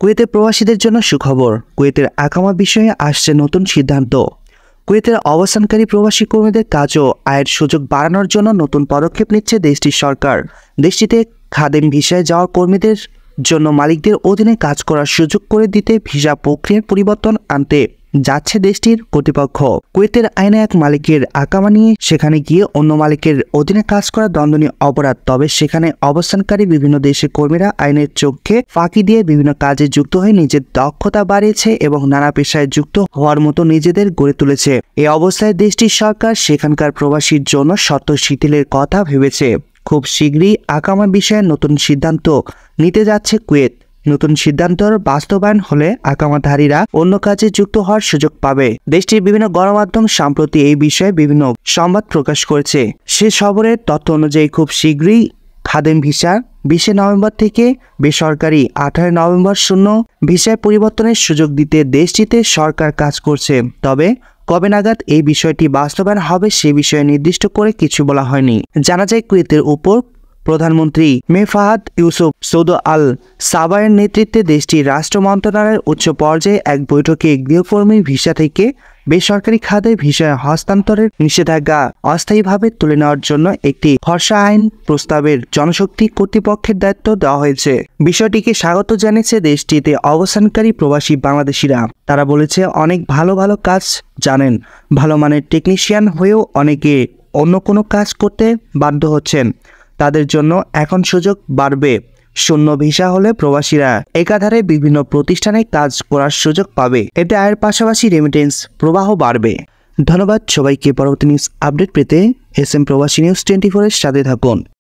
কুয়েতে প্রবাসীদের জন্য সুখবর। কুয়েতের আকামা বিষয়ে আসছে নতুন সিদ্ধান্ত। কুয়েতের অবস্থানকারী প্রবাসী কর্মীদের কাজ ও আয়ের সুযোগ বাড়ানোর জন্য নতুন পদক্ষেপ নিচ্ছে দেশটির সরকার। দেশটিতে খাদেম ভিসায় যাওয়া কর্মীদের জন্য মালিকদের অধীনে কাজ করার সুযোগ করে দিতে ভিসা প্রক্রিয়ার পরিবর্তন আনতে যাচ্ছে দেশটির কর্তৃপক্ষ। কুয়েতের আইনে এক মালিকের আকামা নিয়ে সেখানে গিয়ে অন্য মালিকের অধীনে কাজ করা দণ্ডনীয় অপরাধ। তবে সেখানে অবস্থানকারী বিভিন্ন দেশের কর্মীরা আইনের চোখে ফাঁকি দিয়ে বিভিন্ন কাজে যুক্ত হয়ে নিজের দক্ষতা বাড়িয়েছে এবং নানা পেশায় যুক্ত হওয়ার মতো নিজেদের গড়ে তুলেছে। এই অবস্থায় দেশটির সরকার সেখানকার প্রবাসীর জন্য শর্ত শিথিলের কথা ভেবেছে। খুব শীঘ্রই আকামা বিষয়ে নতুন সিদ্ধান্ত নিতে যাচ্ছে কুয়েত। নতুন সিদ্ধান্তর বাস্তবায়ন হলে আকামাধারীরা অন্য কাজে যুক্ত হওয়ার সুযোগ পাবে। দেশটির বিভিন্ন গণমাধ্যম সম্প্রতি এই বিষয়ে বিভিন্ন সংবাদ প্রকাশ করেছে। সে খবরের তথ্য অনুযায়ী খুব শীঘ্রই খাদেম ভিসা 20 নভেম্বর থেকে বেসরকারি 18 নভেম্বর শূন্য ভিসায় পরিবর্তনের সুযোগ দিতে দেশটিতে সরকার কাজ করছে। তবে কবে নাগাদ এই বিষয়টি বাস্তবায়ন হবে সে বিষয়ে নির্দিষ্ট করে কিছু বলা হয়নি। জানা যায় কুয়েতের উপর প্রধানমন্ত্রী ফাহাদ ইউসুফ সৌদ আল সাবায়ের নেতৃত্বে দেশটির রাষ্ট্র মন্ত্রণালয়ের উচ্চ পর্যায়ে এক বৈঠকে গৃহকর্মী ভিসা থেকে বেসরকারি খাতে ভিসা হস্তান্তরের নিষেধাজ্ঞা অস্থায়ীভাবে তুলে নেওয়ার জন্য একটি খসড়া আইন প্রস্তাবের জনশক্তি কর্তৃপক্ষের দায়িত্ব দেওয়া হয়েছে। বিষয়টিকে স্বাগত জানিয়েছে দেশটিতে অবস্থানকারী প্রবাসী বাংলাদেশিরা। তারা বলেছে, অনেক ভালো ভালো কাজ জানেন, ভালো মানের টেকনিশিয়ান হয়েও অনেকে অন্য কোনো কাজ করতে বাধ্য হচ্ছেন। তাদের জন্য এখন সুযোগ বাড়বে। শূন্য ভিসা হলে প্রবাসীরা একাধারে বিভিন্ন প্রতিষ্ঠানে কাজ করার সুযোগ পাবে। এতে আয়ের পাশাপাশি রেমিটেন্স প্রবাহ বাড়বে। ধন্যবাদ সবাইকে। পরবর্তী নিউজ আপডেট পেতে SM প্রবাসী নিউজ 24 এর সাথে থাকুন।